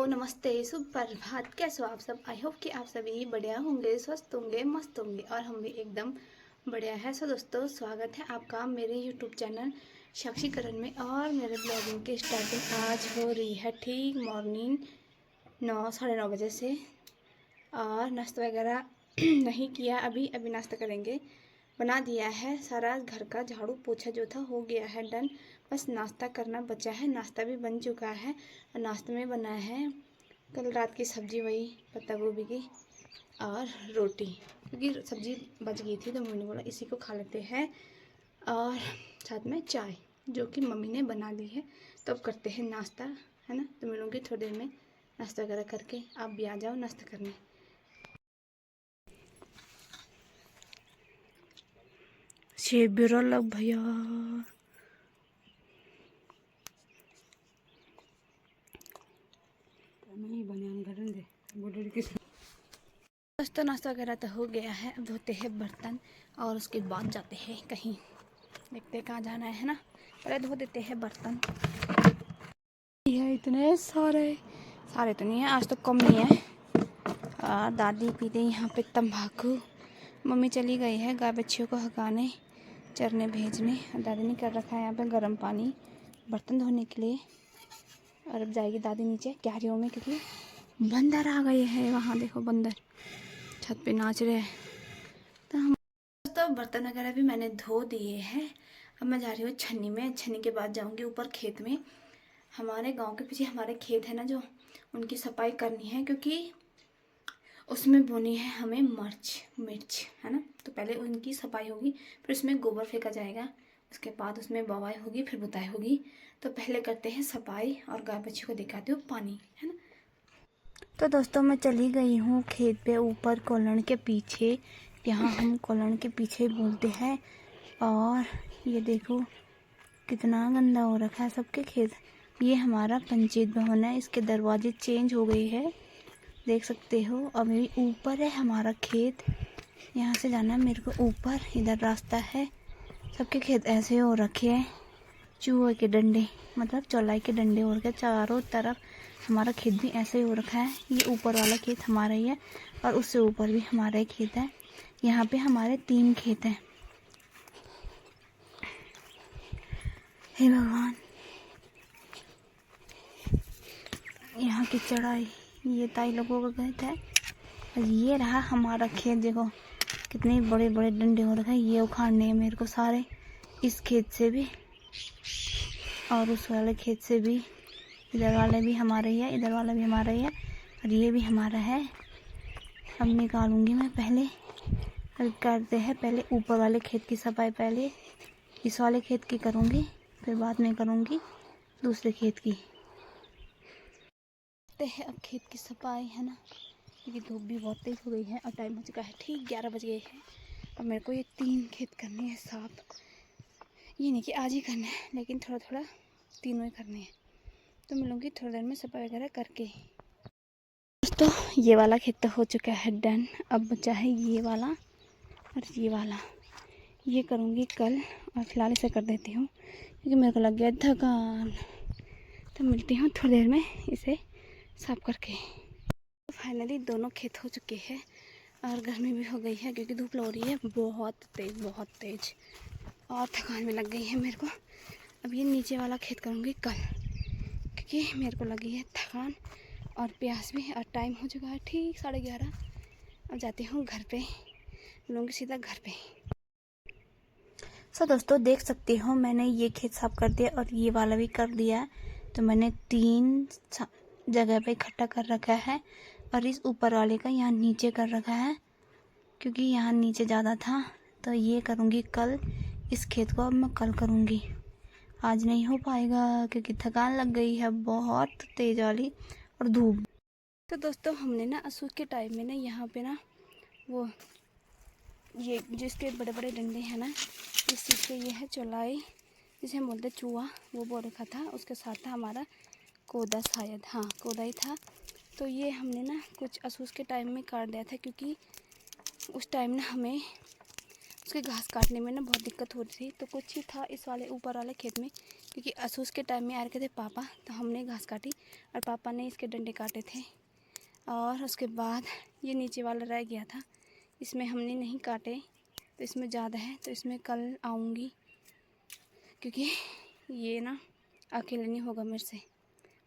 नमस्ते, सुप्रभात। कैसे हो आप सब? आई होप कि आप सभी बढ़िया होंगे, स्वस्थ होंगे, मस्त होंगे और हम भी एकदम बढ़िया है। सो दोस्तों, स्वागत है आपका मेरे यूट्यूब चैनल साक्षीकरण में। और मेरे ब्लॉगिंग की स्टार्टिंग आज हो रही है ठीक मॉर्निंग 9 साढ़े 9 बजे से। और नाश्ता वगैरह नहीं किया, अभी नाश्ता करेंगे। बना दिया है सारा घर का झाड़ू पोछा जो था हो गया है डन। बस नाश्ता करना बचा है। नाश्ता भी बन चुका है और नाश्ते में बना है कल रात की सब्जी, वही पत्ता गोभी की और रोटी, क्योंकि सब्जी बच गई थी तो मम्मी ने बोला इसी को खा लेते हैं। और साथ में चाय जो कि मम्मी ने बना ली है। तो अब करते हैं नाश्ता, है ना। तो मिलूँगी थोड़ी देर में नाश्ता वगैरह करके। आप भी आ जाओ नाश्ता करने। सेब लग भैया, दोस्तों नाश्ता वगैरह तो हो गया है। अब धोते हैं बर्तन और उसके बाद जाते हैं कहीं, देखते हैं कहाँ जाना है ना। पहले धो देते हैं बर्तन। ये इतने सारे तो नहीं है, आज तो कम ही है। और दादी पीते यहाँ पे तंबाकू। मम्मी चली गई है गाय बच्चियों को हकाने, चरने भेजने। दादी ने कर रखा है यहाँ पे गर्म पानी बर्तन धोने के लिए। और अब जाएगी दादी नीचे क्यारियों में, क्योंकि बंदर आ गए हैं। वहाँ देखो बंदर छत पे नाच रहे हैं। तो हम तो बर्तन वगैरह भी मैंने धो दिए हैं। अब मैं जा रही हूँ छन्नी में। छन्नी के बाद जाऊँगी ऊपर खेत में। हमारे गांव के पीछे हमारे खेत है ना, जो उनकी सफाई करनी है, क्योंकि उसमें बोनी है हमें मिर्च, है ना। तो पहले उनकी सफाई होगी, फिर उसमें गोबर फेंका जाएगा, उसके बाद उसमें बवाई होगी, फिर बुताई होगी। तो पहले करते हैं सफाई और गाय बच्ची को दिखाते हो पानी, है ना। तो दोस्तों मैं चली गई हूँ खेत पे ऊपर कोलन के पीछे। यहाँ हम कोलन के पीछे बोलते हैं। और ये देखो कितना गंदा हो रखा है सबके खेत। ये हमारा पंचायत भवन है, इसके दरवाजे चेंज हो गए हैं, देख सकते हो। अभी ऊपर है हमारा खेत, यहाँ से जाना है मेरे को ऊपर। इधर रास्ता है। सबके खेत ऐसे हो रखे हैं, चूहे के डंडे, मतलब चौलाई के डंडे हो रखे चारों तरफ। हमारा खेत भी ऐसे ही हो रखा है। ये ऊपर वाला खेत हमारा ही है और उससे ऊपर भी हमारा ही खेत है। यहाँ पे हमारे 3 खेत हैं। हे भगवान, यहाँ की चढ़ाई, ये ताई लोगों का खेत है और ये रहा हमारा खेत। देखो कितने बड़े बड़े डंडे हो रखे हैं। ये उखाड़ने हैं मेरे को सारे, इस खेत से भी और उस वाले खेत से भी। इधर वाले भी हमारे ही है, इधर वाला भी हमारा ही है और ये भी हमारा है। अब निकालूंगी मैं पहले। अब करते हैं पहले ऊपर वाले खेत की सफाई। पहले इस वाले खेत की करूँगी, फिर बाद में करूँगी दूसरे खेत की। करते हैं अब खेत की सफाई, है ना, क्योंकि धूप भी बहुत तेज हो गई है और टाइम हो चुका है ठीक 11 बज गए हैं। अब मेरे को ये 3 खेत करने हैं साफ। ये नहीं कि आज ही करना है, लेकिन थोड़ा थोड़ा तीनों ही करने हैं। तो मिलूँगी थोड़ी देर में सफाई वगैरह करके। दोस्तों ये वाला खेत तो हो चुका है डन। अब बचा है ये वाला और ये वाला। ये करूँगी कल और फिलहाल इसे कर देती हूँ क्योंकि मेरे को लग गया थकान। तो मिलती हूँ थोड़ी देर में इसे साफ करके। तो फाइनली दोनों खेत हो चुके हैं और गर्मी भी हो गई है क्योंकि धूप लग रही है बहुत तेज़ और थकान में लग गई है मेरे को। अब ये नीचे वाला खेत करूँगी कल, क्योंकि मेरे को लगी है थकान और प्यास भी। और टाइम हो चुका है ठीक 11:30। अब जाती हूँ घर पे, मिलूँगी सीधा घर पे। सो दोस्तों देख सकते हो मैंने ये खेत साफ कर दिया और ये वाला भी कर दिया। तो मैंने 3 जगह पे इकट्ठा कर रखा है और इस ऊपर वाले का यहाँ नीचे कर रखा है, क्योंकि यहाँ नीचे ज़्यादा था। तो ये करूँगी कल, इस खेत को अब मैं कल करूँगी, आज नहीं हो पाएगा क्योंकि थकान लग गई है बहुत तेज़ वाली और धूप। तो दोस्तों हमने ना असू के टाइम में ना यहाँ पे ना वो ये जिसके बड़े बड़े डंडे हैं ना, इस चीज़ के ये है चौलाई, जिसे हम बोलते चूहा, वो बो रखा था। उसके साथ था हमारा कोदा, शायद हाँ कोदा ही था। तो ये हमने ना कुछ असूस के टाइम में काट दिया था, क्योंकि उस टाइम ना हमें उसके घास काटने में ना बहुत दिक्कत हो रही थी। तो कुछ ही था इस वाले ऊपर वाले खेत में, क्योंकि असूस के टाइम में आ रखे थे पापा, तो हमने घास काटी और पापा ने इसके डंडे काटे थे। और उसके बाद ये नीचे वाला रह गया था, इसमें हमने नहीं काटे, तो इसमें ज़्यादा है, तो इसमें कल आऊँगी, क्योंकि ये ना अकेले नहीं होगा मेरे से।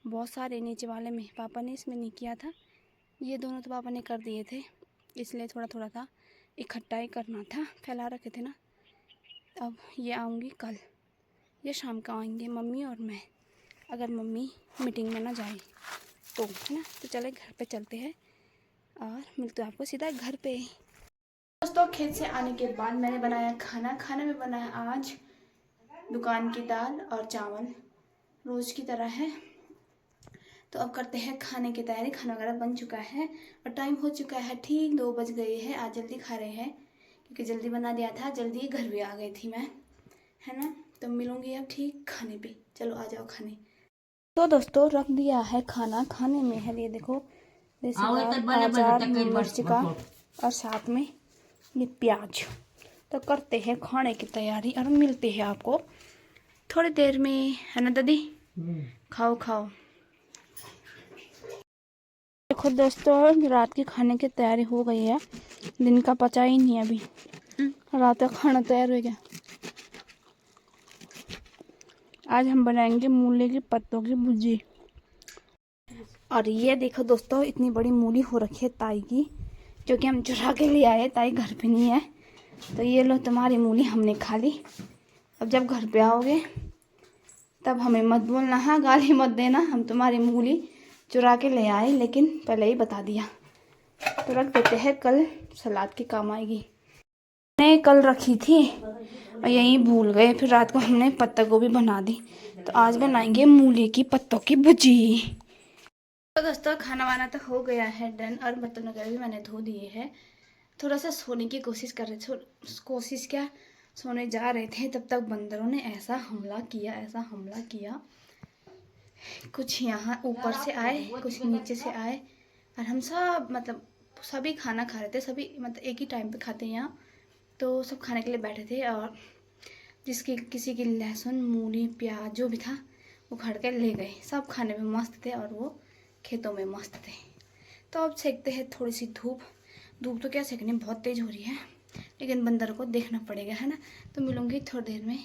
बहुत सारे नीचे वाले में पापा ने इसमें नहीं किया था, ये दोनों तो पापा ने कर दिए थे, इसलिए थोड़ा थोड़ा था, इकट्ठा ही करना था, फैला रखे थे ना। अब ये आऊँगी कल, ये शाम को आएंगे मम्मी और मैं, अगर मम्मी मीटिंग में ना जाए तो, है ना। तो चले घर पे चलते हैं और मिलते हैं आपको सीधा घर पे। दोस्तों खेत से आने के बाद मैंने बनाया खाना। खाने में बनाया आज दुकान की दाल और चावल, रोज़ की तरह है। तो अब करते हैं खाने की तैयारी। खाना वगैरह बन चुका है और टाइम हो चुका है ठीक 2 बज गए हैं। आज जल्दी खा रहे हैं क्योंकि जल्दी बना दिया था, जल्दी घर भी आ गई थी मैं, है ना। तो मिलूंगी अब ठीक खाने पे, चलो आ जाओ खाने। तो दोस्तों रख दिया है खाना, खाने में है ये देखो देसी दाल, अचार, मिर्च का और साथ में ये प्याज। तो करते हैं खाने की तैयारी और मिलते हैं आपको थोड़ी देर में, है ना दादी। खाओ खाओ। देखो दोस्तों रात के खाने की तैयारी हो गई है, दिन का पचा ही नहीं अभी, रात का खाना तैयार हो गया। आज हम बनाएंगे मूली के पत्तों की भुजी। और ये देखो दोस्तों इतनी बड़ी मूली हो रखी है ताई की, जो कि हम चुरा के ले आए, ताई घर पे नहीं है। तो ये लो तुम्हारी मूली हमने खा ली। अब जब घर पे आओगे तब हमें मत बोलना, हाँ गाली मत देना, हम तुम्हारी मूली चुरा के ले आए, लेकिन पहले ही बता दिया। तो रख देते हैं, कल सलाद के काम आएगी। मैंने कल रखी थी और यही भूल गए, फिर रात को हमने पत्ता गोभी बना दी। तो आज बनाएंगे मूली की पत्तों की भुजी। तो दोस्तों खाना वाना तो हो गया है डन, और बर्तन वगैरह भी मैंने धो दिए हैं। थोड़ा सा सोने की कोशिश कर रहे थे, कोशिश क्या, सोने जा रहे थे, तब तक बंदरों ने ऐसा हमला किया, ऐसा हमला किया। कुछ यहाँ ऊपर से आए, कुछ नीचे से आए, और हम सब मतलब सभी खाना खा रहे थे, सभी मतलब एक ही टाइम पे खाते हैं यहाँ। तो सब खाने के लिए बैठे थे, और जिसकी किसी की लहसुन, मूली, प्याज जो भी था वो खड़ के ले गए। सब खाने में मस्त थे और वो खेतों में मस्त थे। तो अब सेकते हैं थोड़ी सी धूप। धूप तो क्या सेकनी, बहुत तेज़ हो रही है, लेकिन बंदर को देखना पड़ेगा, है ना। तो मिलूंगी थोड़ी देर में,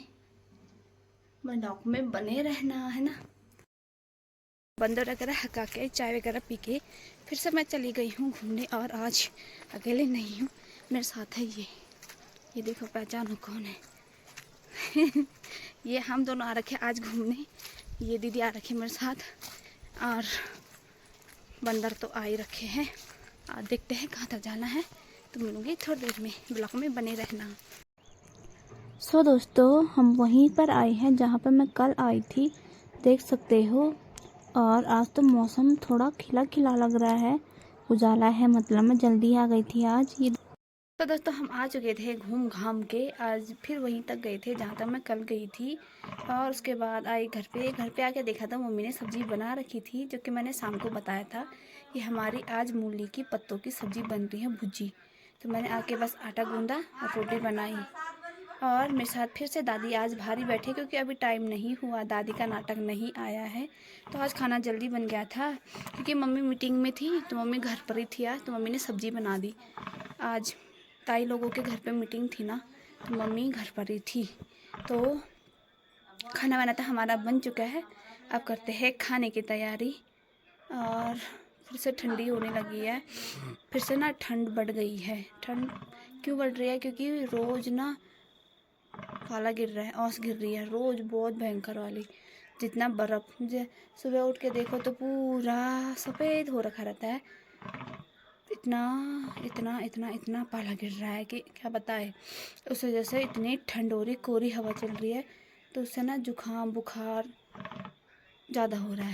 ब्लॉग में बने रहना, है ना। बंदर वगैरह हका के चाय वगैरह पी के फिर से मैं चली गई हूँ घूमने, और आज अकेले नहीं हूँ, मेरे साथ है ये देखो, पहचानो कौन है। ये हम दोनों आ रखे आज घूमने, ये दीदी आ रखी मेरे साथ, और बंदर तो आ ही रखे हैं। देखते हैं कहाँ तक जाना है, तो मिलूंगी थोड़ी देर में, ब्लॉग में बने रहना। सो दोस्तों हम वहीं पर आए हैं जहाँ पर मैं कल आई थी, देख सकते हो। और आज तो मौसम थोड़ा खिला खिला लग रहा है, उजाला है, मतलब मैं जल्दी आ गई थी आज। ये तो दोस्तों हम आ चुके थे घूम घाम के, आज फिर वहीं तक गए थे जहाँ तक मैं कल गई थी। और उसके बाद आई घर पे आके देखा था मम्मी ने सब्ज़ी बना रखी थी, जो कि मैंने शाम को बताया था कि हमारी आज मूली की पत्तों की सब्ज़ी बन रही है, भुजी। तो मैंने आके बस आटा गूंदा और रोटी बनाई। और मेरे साथ फिर से दादी आज भारी बैठे, क्योंकि अभी टाइम नहीं हुआ, दादी का नाटक नहीं आया है। तो आज खाना जल्दी बन गया था, क्योंकि मम्मी मीटिंग में थी, तो मम्मी घर पर ही थी आज, तो मम्मी ने सब्ज़ी बना दी। आज ताई लोगों के घर पे मीटिंग थी ना, तो मम्मी घर पर ही थी। तो खाना वाना तो हमारा बन चुका है, अब करते हैं खाने की तैयारी। और फिर से ठंडी होने लगी है, फिर से ना ठंड बढ़ गई है। ठंड क्यों बढ़ रही है, क्योंकि रोज़ ना पाला गिर रहा है, औस गिर रही है रोज़, बहुत भयंकर वाली। जितना बर्फ़, सुबह उठ के देखो तो पूरा सफ़ेद हो रखा रहता है, इतना इतना इतना इतना पाला गिर रहा है कि क्या बताए। उस वजह से इतनी ठंड हो रही, कोरी हवा चल रही है, तो उससे ना जुकाम बुखार ज़्यादा हो रहा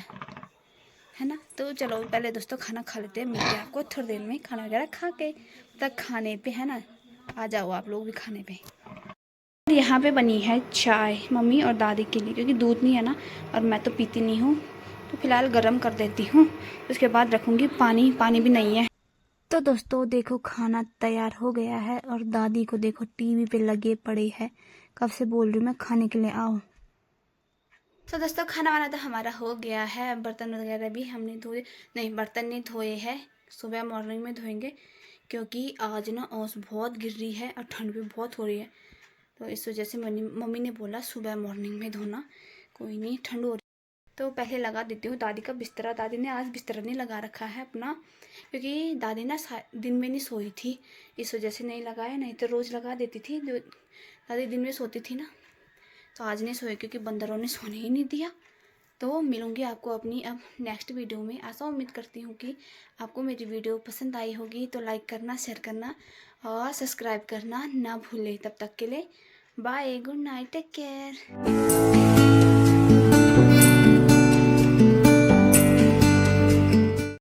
है ना। तो चलो पहले दोस्तों खाना खा लेते हैं, मिलते हैं आपको थोड़ी देर में खाना वगैरह खा के, तक खाने पे, है ना। आ जाओ आप लोग भी खाने पे। यहाँ पे बनी है चाय मम्मी और दादी के लिए, क्योंकि दूध नहीं है ना, और मैं तो पीती नहीं हूँ, तो फिलहाल गर्म कर देती हूँ, उसके बाद रखूँगी पानी। पानी भी नहीं है। तो दोस्तों देखो खाना तैयार हो गया है और दादी को देखो टीवी पे लगे पड़े हैं, कब से बोल रही हूँ मैं खाने के लिए आओ। तो दोस्तों खाना वाना तो हमारा हो गया है, बर्तन वगैरह भी हमने धोए, नहीं बर्तन नहीं धोए हैं, सुबह मॉर्निंग में धोएंगे क्योंकि आज ना ओस बहुत गिर रही है और ठंड भी बहुत हो रही है। तो इस वजह से मम्मी ने बोला सुबह मॉर्निंग में धोना, कोई नहीं ठंड हो रही। तो पहले लगा देती हूँ दादी का बिस्तरा। दादी ने आज बिस्तरा नहीं लगा रखा है अपना, क्योंकि दादी ना दिन में नहीं सोई थी, इस वजह से नहीं लगाया, नहीं तो रोज़ लगा देती थी। दादी दिन में सोती थी ना, तो आज नहीं सोई क्योंकि बंदरों ने सोने ही नहीं दिया। तो मिलूँगी आपको अपनी अब नेक्स्ट वीडियो में। ऐसा उम्मीद करती हूँ कि आपको मेरी वीडियो पसंद आई होगी, तो लाइक करना, शेयर करना और सब्सक्राइब करना ना भूलें। तब तक के लिए bye, good night, take care.